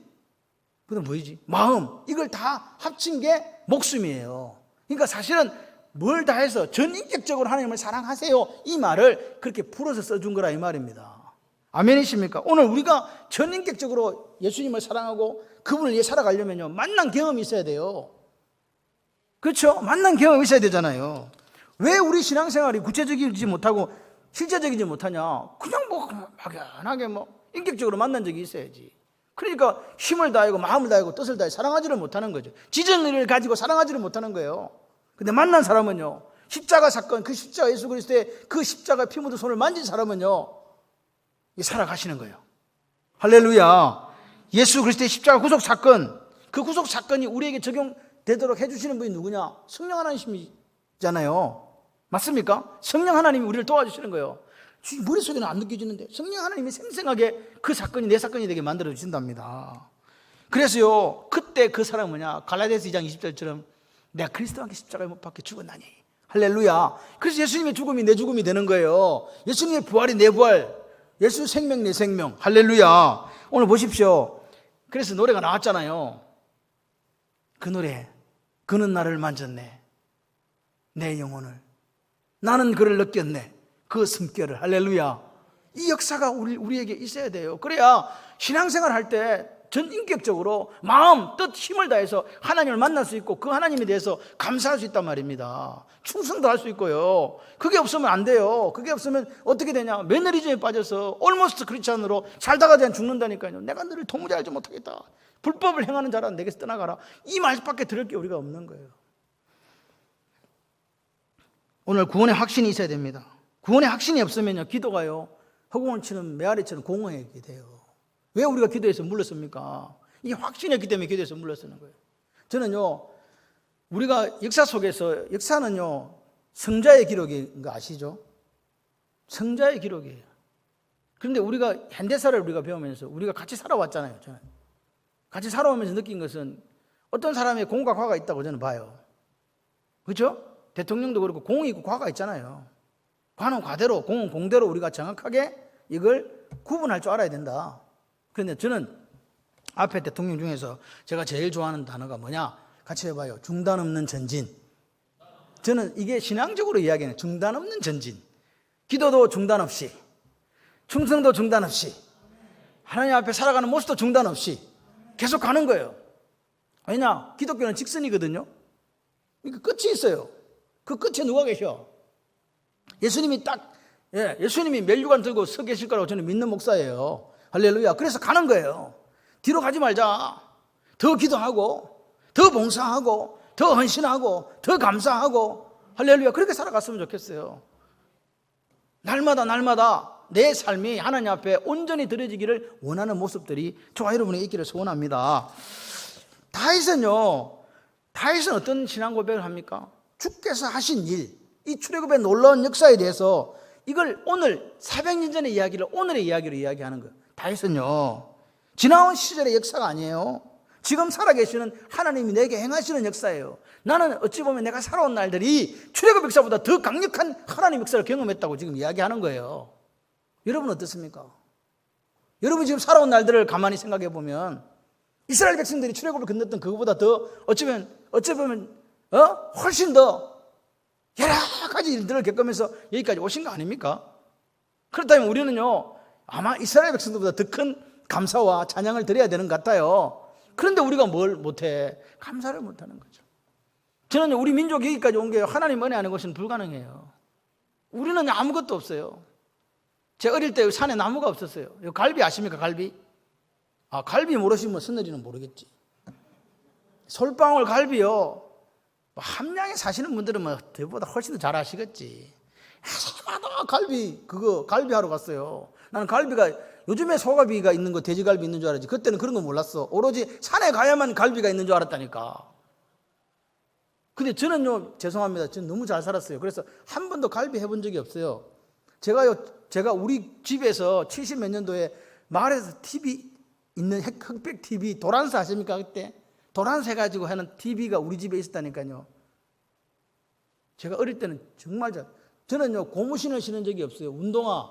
그다음 뭐지? 마음, 이걸 다 합친 게 목숨이에요. 그러니까 사실은 뭘 다해서 전인격적으로 하나님을 사랑하세요 이 말을 그렇게 풀어서 써준 거라 이 말입니다. 아멘이십니까? 오늘 우리가 전인격적으로 예수님을 사랑하고 그분을 위해 살아가려면요 만난 경험이 있어야 돼요. 그렇죠? 만난 경험이 있어야 되잖아요. 왜 우리 신앙생활이 구체적이지 못하고 실제적이지 못하냐? 그냥 뭐 막연하게 뭐 인격적으로 만난 적이 있어야지. 그러니까 힘을 다하고 마음을 다하고 뜻을 다해 사랑하지를 못하는 거죠. 지정의를 가지고 사랑하지를 못하는 거예요. 근데 만난 사람은요 십자가 사건, 그 십자가 예수 그리스도의 그 십자가 피 묻은 손을 만진 사람은요 살아가시는 거예요. 할렐루야. 예수 그리스도의 십자가 구속 사건, 그 구속 사건이 우리에게 적용되도록 해주시는 분이 누구냐? 성령 하나님이잖아요. 맞습니까? 성령 하나님이 우리를 도와주시는 거예요. 머릿속에는 안 느껴지는데 성령 하나님이 생생하게 그 사건이 내 사건이 되게 만들어 주신답니다. 그래서요 그때 그 사람은 뭐냐? 갈라디아서 2장 20절처럼 내가 그리스도와 함께 십자가에 못 박혀 죽었나니. 할렐루야. 그래서 예수님의 죽음이 내 죽음이 되는 거예요. 예수님의 부활이 내 부활, 예수 생명 내 생명. 할렐루야. 오늘 보십시오. 그래서 노래가 나왔잖아요. 그 노래, 그는 나를 만졌네, 내 영혼을, 나는 그를 느꼈네, 그 숨결을. 할렐루야. 이 역사가 우리에게 있어야 돼요. 그래야 신앙생활 할 때 전인격적으로 마음, 뜻, 힘을 다해서 하나님을 만날 수 있고 그 하나님에 대해서 감사할 수 있단 말입니다. 충성도 할 수 있고요. 그게 없으면 안 돼요. 그게 없으면 어떻게 되냐? 매너리즘에 빠져서 올모스트 크리스찬으로 살다가 그냥 죽는다니까요. 내가 너를 도무지 알지 못하겠다, 불법을 행하는 자라 내게서 떠나가라, 이 말밖에 들을 게 우리가 없는 거예요. 오늘 구원의 확신이 있어야 됩니다. 구원의 확신이 없으면요 기도가요 허공을 치는 메아리처럼 공허하게 돼요. 왜 우리가 기도해서 물렀습니까? 이 확신이 없기 때문에 기도해서 물렀는 거예요. 저는요 우리가 역사 속에서, 역사는요 성자의 기록인 거 아시죠? 성자의 기록이에요. 그런데 우리가 현대사를 우리가 배우면서 우리가 같이 살아왔잖아요. 저는 같이 살아오면서 느낀 것은 어떤 사람의 공과 과가 있다고 저는 봐요. 그렇죠? 대통령도 그렇고 공이 있고 과가 있잖아요. 과는 과대로, 공은 공대로 우리가 정확하게 이걸 구분할 줄 알아야 된다. 그런데 저는 앞에 대통령 중에서 제가 제일 좋아하는 단어가 뭐냐? 같이 해봐요. 중단 없는 전진. 저는 이게 신앙적으로 이야기하는 중단 없는 전진. 기도도 중단 없이, 충성도 중단 없이, 하나님 앞에 살아가는 모습도 중단 없이 계속 가는 거예요. 왜냐? 기독교는 직선이거든요. 그러니까 끝이 있어요. 그 끝에 누가 계셔? 예수님이 예수님이 멸류관 들고 서 계실 거라고 저는 믿는 목사예요. 할렐루야. 그래서 가는 거예요. 뒤로 가지 말자. 더 기도하고, 더 봉사하고, 더 헌신하고, 더 감사하고, 할렐루야. 그렇게 살아갔으면 좋겠어요. 날마다 내 삶이 하나님 앞에 온전히 드려지기를 원하는 모습들이 저와 여러분에게 있기를 소원합니다. 다윗은 어떤 신앙 고백을 합니까? 주께서 하신 일, 이 출애굽의 놀라운 역사에 대해서 이걸 오늘 400년 전의 이야기를 오늘의 이야기로 이야기하는 거예요. 다윗은요 지나온 시절의 역사가 아니에요. 지금 살아계시는 하나님이 내게 행하시는 역사예요. 나는 어찌 보면 내가 살아온 날들이 출애굽 역사보다 더 강력한 하나님 역사를 경험했다고 지금 이야기하는 거예요. 여러분 어떻습니까? 여러분 지금 살아온 날들을 가만히 생각해 보면 이스라엘 백성들이 출애굽을 건넜던 그거보다 더 어찌 보면 훨씬 더 여러 가지 일들을 겪으면서 여기까지 오신 거 아닙니까? 그렇다면 우리는요 아마 이스라엘 백성들보다 더 큰 감사와 찬양을 드려야 되는 것 같아요. 그런데 우리가 뭘 못해? 감사를 못하는 거죠. 저는 우리 민족이 여기까지 온 게 하나님 은혜 아닌 것은 불가능해요. 우리는 아무것도 없어요. 제 어릴 때 산에 나무가 없었어요. 갈비 아십니까? 갈비? 갈비 모르시면 서늘이는 모르겠지. 솔방울 갈비요 뭐 함양에 사시는 분들은 뭐 저보다 훨씬 더 잘 아시겠지. 해마다 갈비 하러 갔어요. 나는 갈비가 요즘에 소갈비가 있는 거 돼지갈비 있는 줄 알았지. 그때는 그런 거 몰랐어. 오로지 산에 가야만 갈비가 있는 줄 알았다니까. 근데 저는요, 죄송합니다. 저는 너무 잘 살았어요. 그래서 한 번도 갈비 해본 적이 없어요. 제가 우리 집에서 70 몇 년도에 마을에서 TV 있는 흑백 TV 도란스 아십니까? 그때 도란스 해가지고 하는 TV가 우리 집에 있었다니까요. 제가 어릴 때는 정말 저는요, 고무신을 신은 적이 없어요. 운동화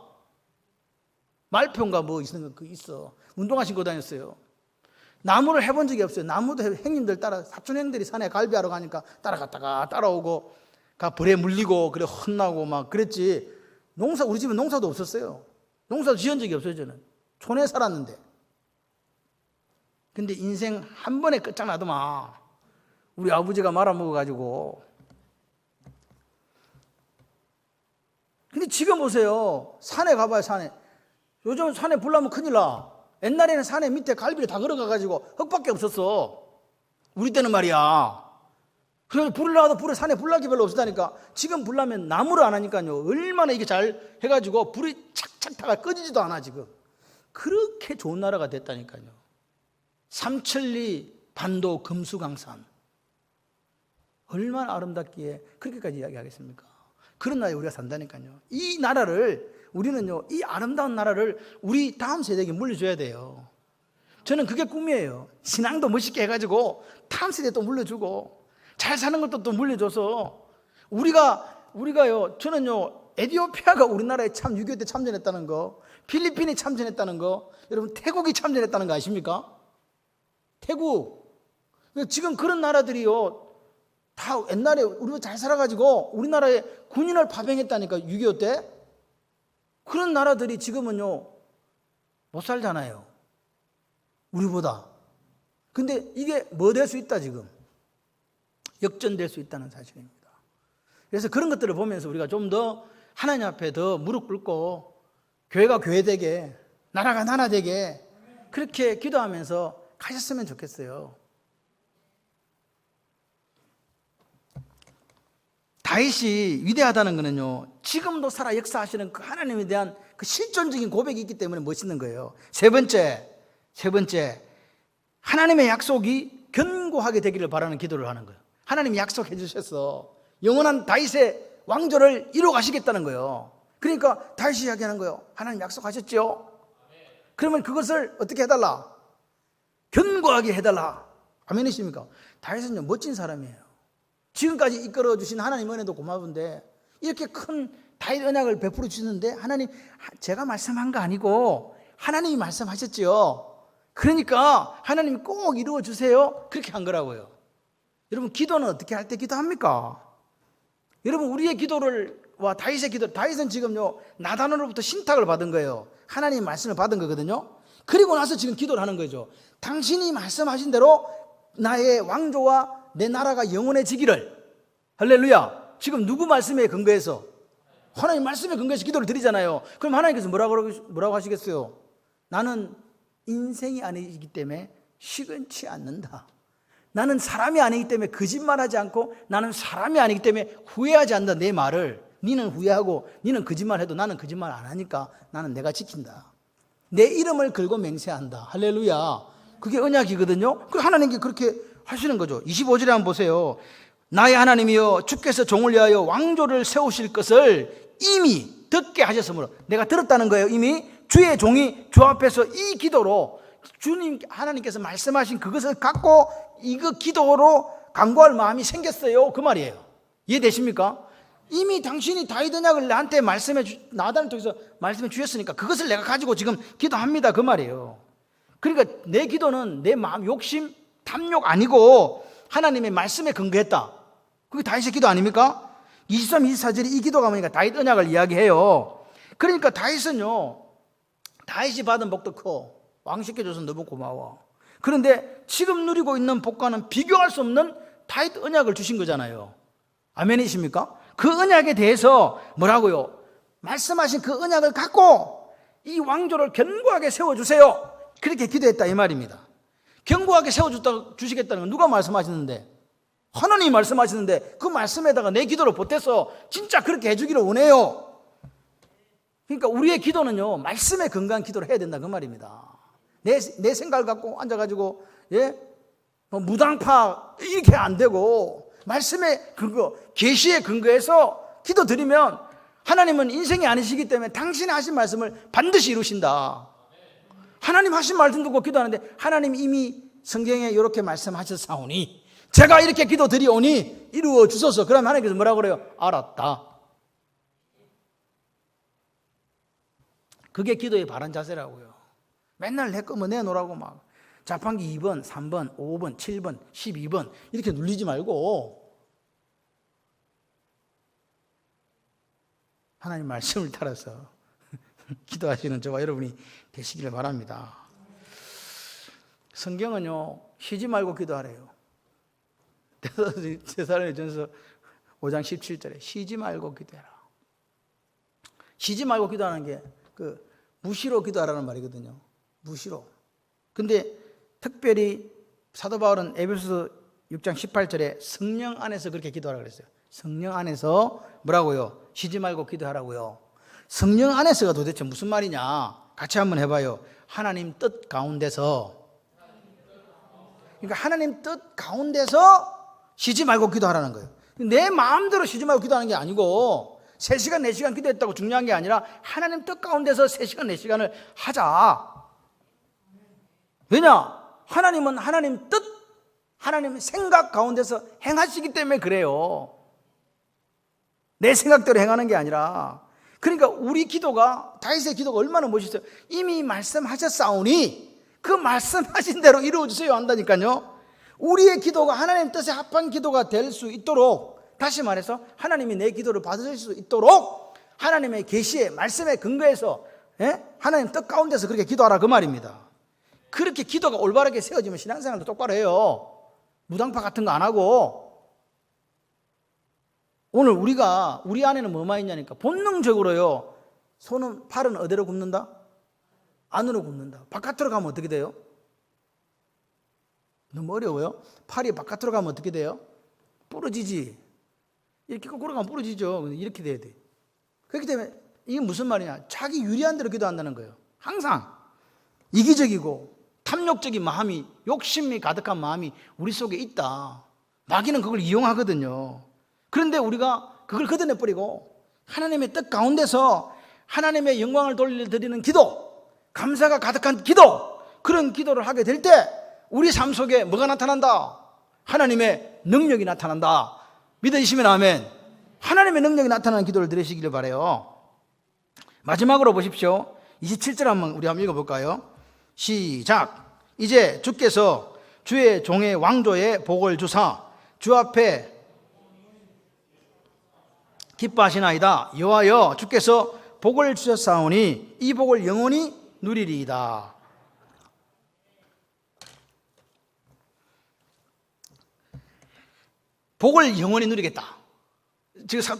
말평가 뭐 있는 거 있어. 운동화 신고 다녔어요. 나무를 해본 적이 없어요. 나무도 형님들 따라 사촌 형들이 산에 갈비하러 가니까 따라갔다가 따라오고 벌에 물리고 그래 혼나고 막 그랬지. 우리 집은 농사도 없었어요. 농사도 지은 적이 없어요. 저는 촌에 살았는데. 근데 인생 한 번에 끝장나더만. 우리 아버지가 말아먹어가지고. 근데 지금 보세요. 산에 가봐요. 산에. 요즘 산에 불 나면 큰일 나. 옛날에는 산에 밑에 갈비를 다 걸어가가지고 흙밖에 없었어. 우리 때는 말이야. 그래서 불을 나도 산에 불나기 별로 없었다니까. 지금 불 나면 나무를 안 하니까요. 얼마나 이게 잘 해가지고 불이 착착 타가 꺼지지도 않아 지금. 그렇게 좋은 나라가 됐다니까요. 삼천리 반도 금수강산. 얼마나 아름답기에 그렇게까지 이야기하겠습니까? 그런 나라에 우리가 산다니까요. 이 나라를 우리는요, 이 아름다운 나라를 우리 다음 세대에게 물려줘야 돼요. 저는 그게 꿈이에요. 신앙도 멋있게 해가지고 다음 세대에 또 물려주고 잘 사는 것도 또 물려줘서 우리가요, 저는요, 에티오피아가 우리나라에 6.25 때 참전했다는 거, 필리핀이 참전했다는 거, 여러분 태국이 참전했다는 거 아십니까? 태국. 지금 그런 나라들이요, 다 옛날에 우리가 잘 살아가지고 우리나라에 군인을 파병했다니까 6.25 때. 그런 나라들이 지금은요 못 살잖아요, 우리보다. 근데 이게 뭐 될 수 있다, 지금 역전될 수 있다는 사실입니다. 그래서 그런 것들을 보면서 우리가 좀 더 하나님 앞에 더 무릎 꿇고 교회가 교회되게, 나라가 나라되게 그렇게 기도하면서 가셨으면 좋겠어요. 다윗이 위대하다는 것은요, 지금도 살아 역사하시는 그 하나님에 대한 그 실존적인 고백이 있기 때문에 멋있는 거예요. 세 번째, 하나님의 약속이 견고하게 되기를 바라는 기도를 하는 거예요. 하나님이 약속해 주셔서 영원한 다윗의 왕조를 이루어 가시겠다는 거예요. 그러니까 다윗이 이야기하는 거예요. 하나님 약속하셨죠? 그러면 그것을 어떻게 해달라? 견고하게 해달라. 아멘이십니까? 다윗은요, 멋진 사람이에요. 지금까지 이끌어 주신 하나님 은혜도 고마운데 이렇게 큰 다윗 언약을 베풀어 주시는데, 하나님, 제가 말씀한 거 아니고 하나님이 말씀하셨지요. 그러니까 하나님이 꼭 이루어 주세요. 그렇게 한 거라고요. 여러분, 기도는 어떻게 할 때 기도합니까? 여러분, 우리의 기도와 다윗의 기도, 다윗은 지금요 나단으로부터 신탁을 받은 거예요. 하나님 말씀을 받은 거거든요. 그리고 나서 지금 기도를 하는 거죠. 당신이 말씀하신 대로 나의 왕조와 내 나라가 영원해지기를. 할렐루야. 지금 누구 말씀에 근거해서? 하나님 말씀에 근거해서 기도를 드리잖아요. 그럼 하나님께서 뭐라고 하시겠어요? 나는 인생이 아니기 때문에 시건치 않는다. 나는 사람이 아니기 때문에 거짓말하지 않고, 나는 사람이 아니기 때문에 후회하지 않는다. 내 말을 니는 후회하고 니는 거짓말해도 나는 거짓말 안 하니까 나는 내가 지킨다. 내 이름을 걸고 맹세한다. 할렐루야. 그게 언약이거든요. 하나님께 그렇게 하시는 거죠. 25절에 한번 보세요. 나의 하나님이여, 주께서 종을 위하여 왕조를 세우실 것을 이미 듣게 하셨으므로. 내가 들었다는 거예요. 이미 주의 종이 주 앞에서 이 기도로, 주님 하나님께서 말씀하신 그것을 갖고 이거 기도로 간구할 마음이 생겼어요, 그 말이에요. 이해되십니까? 이미 당신이 다윗 언약을 나한테 나단을 통해서 말씀해 주셨으니까 그것을 내가 가지고 지금 기도합니다, 그 말이에요. 그러니까 내 기도는 내 마음 욕심, 탐욕 아니고 하나님의 말씀에 근거했다. 그게 다윗의 기도 아닙니까? 23, 24절에 이 기도가 뭐니까 다윗 언약을 이야기해요. 그러니까 다윗은요, 다윗이 받은 복도 커. 왕시켜줘서 너무 고마워. 그런데 지금 누리고 있는 복과는 비교할 수 없는 다윗 언약을 주신 거잖아요. 아멘이십니까? 그 언약에 대해서 뭐라고요? 말씀하신 그 언약을 갖고 이 왕조를 견고하게 세워주세요. 그렇게 기도했다, 이 말입니다. 견고하게 세워주시겠다는 건 누가 말씀하셨는데? 하나님이 말씀하시는데 그 말씀에다가 내 기도를 보태서 진짜 그렇게 해주기를 원해요. 그러니까 우리의 기도는요, 말씀에 근거한 기도를 해야 된다 그 말입니다. 내 생각을 갖고 앉아가지고 무당파 이렇게 안 되고 말씀의 근거, 계시의 근거에서 기도 드리면 하나님은 인생이 아니시기 때문에 당신이 하신 말씀을 반드시 이루신다. 하나님 하신 말씀 듣고 기도하는데 하나님 이미 성경에 이렇게 말씀하셨사오니 제가 이렇게 기도 드리오니 이루어 주소서. 그러면 하나님께서 뭐라고 그래요? 알았다. 그게 기도의 바른 자세라고요. 맨날 내 거면 내놓으라고 막 자판기 2번, 3번, 5번, 7번, 12번 이렇게 눌리지 말고 하나님 말씀을 따라서 기도하시는 저와 여러분이 되시기를 바랍니다. 성경은요, 쉬지 말고 기도하래요. 데살로니가전서 5장 17절에 쉬지 말고 기도해라. 쉬지 말고 기도하는 게 무시로 기도하라는 말이거든요. 무시로. 근데 특별히 사도 바울은 에베소서 6장 18절에 성령 안에서 그렇게 기도하라고 그랬어요. 성령 안에서 뭐라고요? 쉬지 말고 기도하라고요. 성령 안에서가 도대체 무슨 말이냐? 같이 한번 해봐요. 하나님 뜻 가운데서. 그러니까 하나님 뜻 가운데서 쉬지 말고 기도하라는 거예요. 내 마음대로 쉬지 말고 기도하는 게 아니고 3시간, 4시간 기도했다고 중요한 게 아니라 하나님 뜻 가운데서 3시간, 4시간을 하자. 왜냐? 하나님은 하나님 뜻, 하나님 생각 가운데서 행하시기 때문에 그래요. 내 생각대로 행하는 게 아니라. 그러니까 우리 기도가, 다윗의 기도가 얼마나 멋있어요. 이미 말씀하셨사오니 그 말씀하신 대로 이루어주세요 한다니까요. 우리의 기도가 하나님 뜻에 합한 기도가 될 수 있도록, 다시 말해서 하나님이 내 기도를 받으실 수 있도록 하나님의 계시에 말씀에 근거해서 하나님 뜻 가운데서 그렇게 기도하라 그 말입니다. 그렇게 기도가 올바르게 세워지면 신앙생활도 똑바로 해요. 무당파 같은 거 안 하고. 오늘 우리 안에는 뭐만 있냐니까 본능적으로요, 손은 팔은 어디로 굽는다? 안으로 굽는다. 바깥으로 가면 어떻게 돼요? 너무 어려워요. 팔이 바깥으로 가면 어떻게 돼요? 부러지지. 이렇게 거꾸로 가면 부러지죠. 이렇게 돼야 돼. 그렇기 때문에 이게 무슨 말이냐? 자기 유리한 대로 기도한다는 거예요. 항상 이기적이고 탐욕적인 마음이, 욕심이 가득한 마음이 우리 속에 있다. 마귀는 그걸 이용하거든요. 그런데 우리가 그걸 걷어내버리고 하나님의 뜻 가운데서 하나님의 영광을 돌려드리는 기도, 감사가 가득한 기도, 그런 기도를 하게 될 때 우리 삶 속에 뭐가 나타난다? 하나님의 능력이 나타난다. 믿으시면 아멘. 하나님의 능력이 나타나는 기도를 드리시기를 바라요. 마지막으로 보십시오. 27절 우리 한번 읽어볼까요? 시작. 이제 주께서 주의 종의 왕조에 복을 주사 주 앞에 기뻐하시나이다. 여호와여, 주께서 복을 주셨사오니 이 복을 영원히 누리리이다. 복을 영원히 누리겠다.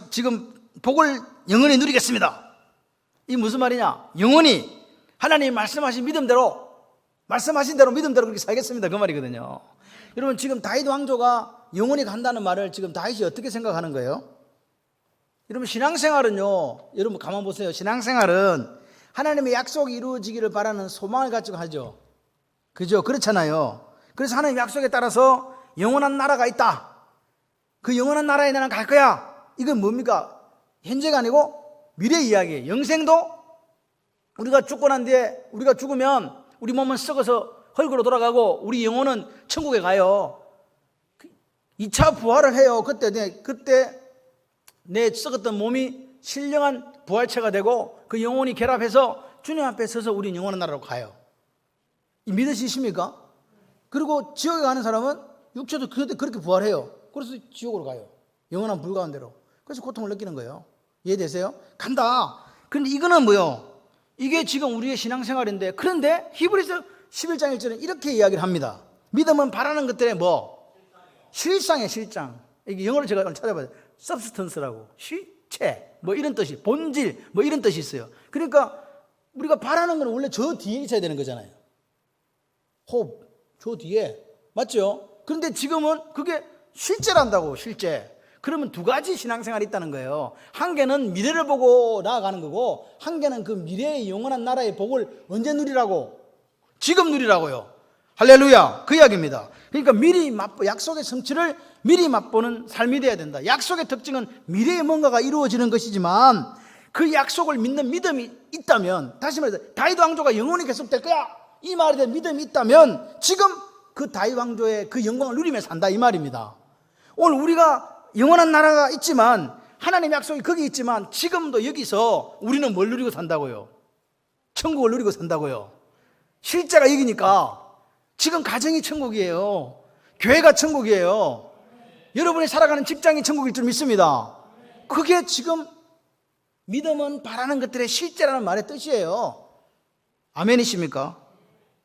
지금 복을 영원히 누리겠습니다. 이 무슨 말이냐? 영원히 하나님 말씀하신 믿음대로, 말씀하신 대로 믿음대로 그렇게 살겠습니다 그 말이거든요. 여러분, 지금 다윗 왕조가 영원히 간다는 말을 지금 다윗이 어떻게 생각하는 거예요? 여러분, 신앙생활은요, 여러분 가만 보세요. 신앙생활은 하나님의 약속이 이루어지기를 바라는 소망을 가지고 하죠. 그죠? 그렇잖아요. 그래서 하나님 약속에 따라서 영원한 나라가 있다. 그 영원한 나라에 나는 갈 거야. 이건 뭡니까? 현재가 아니고 미래 이야기예요. 영생도 우리가 죽고 난 뒤에, 우리가 죽으면 우리 몸은 썩어서 흙으로 돌아가고 우리 영혼은 천국에 가요. 2차 부활을 해요. 그때 내 썩었던 몸이 신령한 부활체가 되고 그 영혼이 결합해서 주님 앞에 서서 우리 영원한 나라로 가요. 믿으시십니까? 그리고 지옥에 가는 사람은 육체도 그렇게 부활해요. 그래서 지옥으로 가요. 영원한 불가운데로. 그래서 고통을 느끼는 거예요. 이해되세요? 간다. 그런데 이거는 뭐요? 이게 지금 우리의 신앙생활인데, 그런데 히브리서 11장 1절은 이렇게 이야기를 합니다. 믿음은 바라는 것들의 뭐? 실상이에요, 실상. 이게 영어로 제가 찾아봐요. substance라고. 실체. 뭐 이런 뜻이, 본질, 뭐 이런 뜻이 있어요. 그러니까 우리가 바라는 건 원래 저 뒤에 있어야 되는 거잖아요. hope, 저 뒤에. 맞죠? 그런데 지금은 그게 실제란다고, 실제. 그러면 두 가지 신앙생활이 있다는 거예요. 한 개는 미래를 보고 나아가는 거고, 한 개는 그 미래의 영원한 나라의 복을 언제 누리라고? 지금 누리라고요. 할렐루야. 그 이야기입니다. 그러니까 미리 약속의 성취를 미리 맛보는 삶이 되어야 된다. 약속의 특징은 미래에 뭔가가 이루어지는 것이지만 그 약속을 믿는 믿음이 있다면, 다시 말해서 다윗 왕조가 영원히 계속될 거야, 이 말에 대한 믿음이 있다면 지금 그 다윗 왕조의 그 영광을 누리며 산다, 이 말입니다. 오늘 우리가 영원한 나라가 있지만, 하나님의 약속이 거기 있지만, 지금도 여기서 우리는 뭘 누리고 산다고요? 천국을 누리고 산다고요. 실제가 여기니까 지금 가정이 천국이에요. 교회가 천국이에요. 여러분이 살아가는 직장이 천국일 줄 믿습니다. 그게 지금 믿음은 바라는 것들의 실제라는 말의 뜻이에요. 아멘이십니까?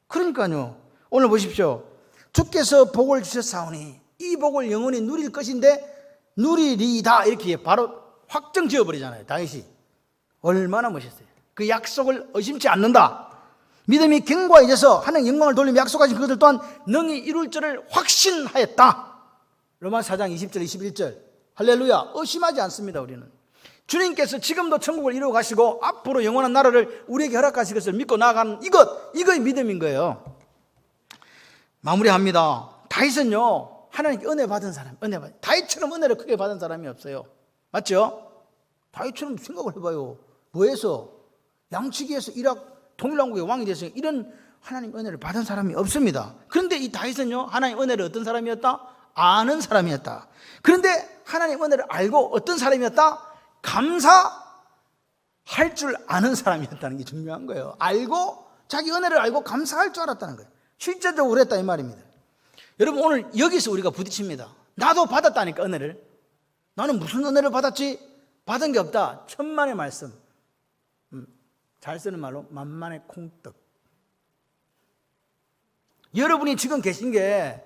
그러니까요, 오늘 보십시오. 주께서 복을 주셨사오니 이 복을 영원히 누릴 것인데 누리리다, 이렇게 바로 확정 지어버리잖아요. 다윗이 얼마나 멋있어요. 그 약속을 의심치 않는다. 믿음이 견고해져서 하나님 영광을 돌리며 약속하신 그것을 또한 능히 이룰 줄을 확신하였다. 로마서 4장 20절 21절. 할렐루야. 의심하지 않습니다. 우리는 주님께서 지금도 천국을 이루어 가시고 앞으로 영원한 나라를 우리에게 허락하실 것을 믿고 나아가는 이거의 믿음인 거예요. 마무리합니다. 다윗은요, 하나님께 은혜 받은 사람, 다윗처럼 은혜를 크게 받은 사람이 없어요. 맞죠? 다윗처럼 생각을 해봐요. 뭐해서? 양치기에서 통일왕국의 왕이 돼서 이런 하나님 은혜를 받은 사람이 없습니다. 그런데 이 다윗은요, 하나님 은혜를 어떤 사람이었다? 아는 사람이었다. 그런데 하나님 은혜를 알고 어떤 사람이었다? 감사할 줄 아는 사람이었다는 게 중요한 거예요. 자기 은혜를 알고 감사할 줄 알았다는 거예요. 실제적으로 그랬다, 이 말입니다. 여러분, 오늘 여기서 우리가 부딪힙니다. 나도 받았다니까, 은혜를. 나는 무슨 은혜를 받았지? 받은 게 없다. 천만의 말씀. 잘 쓰는 말로 만만의 콩떡. 여러분이 지금 계신 게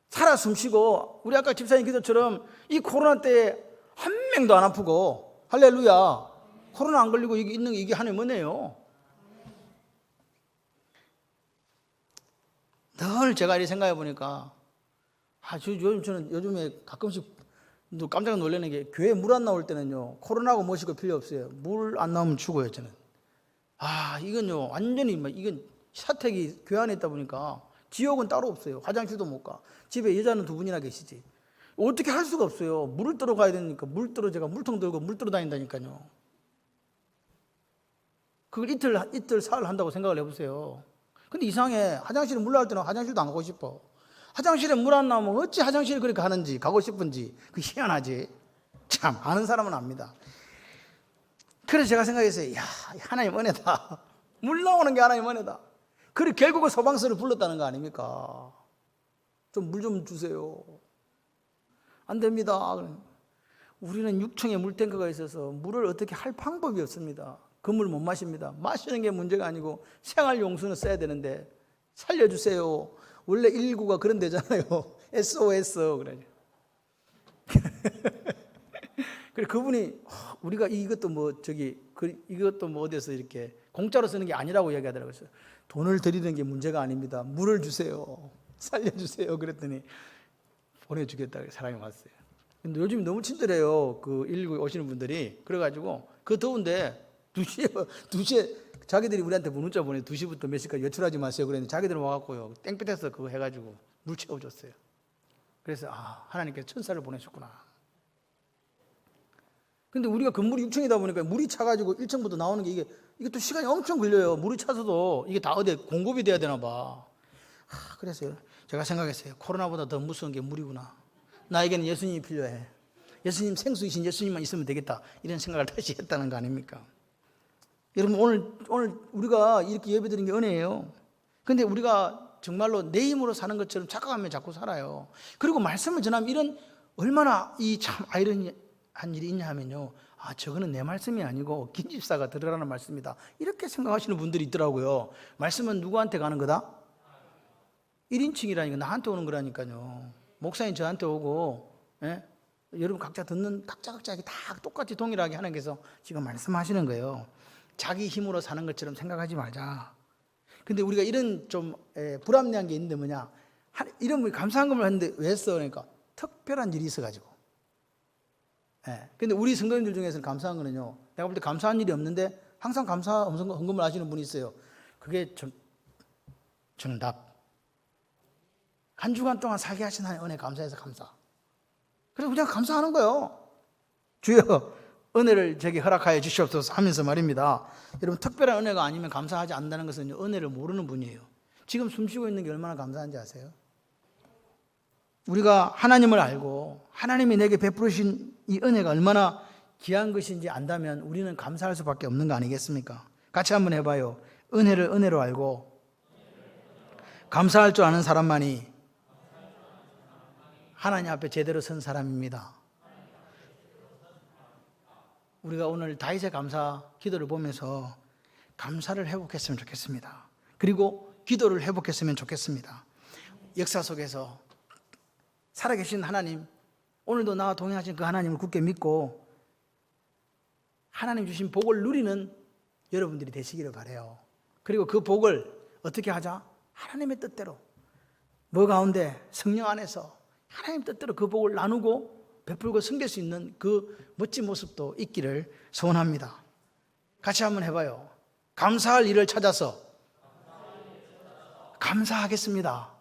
살아 숨쉬고, 우리 아까 집사님 기도처럼 이 코로나 때에 한 명도 안 아프고, 할렐루야, 코로나 안 걸리고 이게 있는 게 이게 하나님 은혜예요. 늘 제가 이렇게 생각해 보니까, 저는 요즘에 가끔씩 깜짝 놀라는 게, 교회 물 안 나올 때는요, 코로나고 뭐시고 필요 없어요. 물 안 나오면 죽어요, 저는. 이건요, 완전히, 이건 사택이 교회 안에 있다 보니까 지역은 따로 없어요. 화장실도 못 가. 집에 여자는 2분이나 계시지. 어떻게 할 수가 없어요. 물을 뜨러 가야 되니까 제가 물통 들고 물 뜨러 다닌다니까요. 그걸 이틀 사흘 한다고 생각을 해보세요. 근데 이상해. 화장실에 물 나올 때는 화장실도 안 가고 싶어. 화장실에 물 안 나오면 어찌 화장실을 그렇게 가고 싶은지. 그 희한하지. 참, 아는 사람은 압니다. 그래서 제가 생각했어요. 하나님 은혜다. 물 나오는 게 하나님 은혜다. 그리고 결국은 소방서를 불렀다는 거 아닙니까? 좀 물 좀 주세요. 안 됩니다. 우리는 6층에 물탱크가 있어서 물을 어떻게 할 방법이 없습니다. 그 물 못 마십니다. 마시는 게 문제가 아니고 생활용수는 써야 되는데 살려주세요. 원래 119가 그런 데잖아요. SOS 그래요. 그래, 그분이 우리가 이것도 어디서 이렇게 공짜로 쓰는 게 아니라고 이야기하더라고요. 돈을 드리는 게 문제가 아닙니다. 물을 주세요. 살려주세요. 그랬더니 보내주겠다고 사람이 왔어요. 근데 요즘 너무 친절해요. 그 119에 오시는 분들이. 그래가지고 그 더운데 2시에 자기들이 우리한테 문자 보내 2시부터 몇 시까지 외출하지 마세요. 그랬는데 자기들은 와갖고요, 땡볕에서 그거 해가지고 물 채워줬어요. 그래서 하나님께서 천사를 보내셨구나. 근데 우리가 건물이 6층이다 보니까 물이 차가지고 1층부터 나오는 게 이게 또 시간이 엄청 걸려요. 물이 차서도 이게 다 어디 공급이 돼야 되나 봐. 그래서 제가 생각했어요. 코로나보다 더 무서운 게 물이구나. 나에게는 예수님이 필요해. 예수님, 생수이신 예수님만 있으면 되겠다. 이런 생각을 다시 했다는 거 아닙니까? 여러분, 오늘 우리가 이렇게 예배드린 게 은혜예요. 근데 우리가 정말로 내 힘으로 사는 것처럼 착각하면 자꾸 살아요. 그리고 말씀을 전하면 이런 얼마나 이 참 아이러니한 일이 있냐 하면요, 저거는 내 말씀이 아니고 김집사가 들으라는 말씀이다, 이렇게 생각하시는 분들이 있더라고요. 말씀은 누구한테 가는 거다? 1인칭이라니까 나한테 오는 거라니까요. 목사님 저한테 오고, 여러분 각자 듣는 각자에게 다 똑같이 동일하게 하나님께서 지금 말씀하시는 거예요. 자기 힘으로 사는 것처럼 생각하지 말자. 근데 우리가 이런 좀 불합리한 게 있는데 뭐냐, 이런 감사한 것을 했는데 왜 했어? 그러니까 특별한 일이 있어가지고. 예. 근데 우리 성도님들 중에서는 감사한 거는요, 내가 볼 때 감사한 일이 없는데 항상 감사 헌금을 하시는 분이 있어요. 그게 정답. 한 주간 동안 살게 하신 하나님 은혜 감사해서 감사. 그래서 그냥 감사하는 거예요. 주여 은혜를 제게 허락하여 주시옵소서 하면서 말입니다. 여러분 특별한 은혜가 아니면 감사하지 않는다는 것은 은혜를 모르는 분이에요. 지금 숨쉬고 있는 게 얼마나 감사한지 아세요? 우리가 하나님을 알고 하나님이 내게 베푸신 이 은혜가 얼마나 귀한 것인지 안다면 우리는 감사할 수밖에 없는 거 아니겠습니까? 같이 한번 해봐요. 은혜를 은혜로 알고 감사할 줄 아는 사람만이 하나님 앞에 제대로 선 사람입니다. 우리가 오늘 다윗의 감사 기도를 보면서 감사를 회복했으면 좋겠습니다. 그리고 기도를 회복했으면 좋겠습니다. 역사 속에서 살아계신 하나님, 오늘도 나와 동행하신 그 하나님을 굳게 믿고 하나님 주신 복을 누리는 여러분들이 되시기를 바라요. 그리고 그 복을 어떻게 하자? 하나님의 뜻대로, 뭐 가운데? 성령 안에서 하나님 뜻대로 그 복을 나누고 베풀고 섬길 수 있는 그 멋진 모습도 있기를 소원합니다. 같이 한번 해봐요. 감사할 일을 찾아서 감사하겠습니다.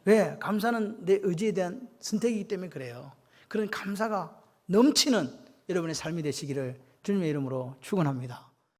왜? 감사는 내 의지에 대한 선택이기 때문에 그래요. 그런 감사가 넘치는 여러분의 삶이 되시기를 주님의 이름으로 축원합니다.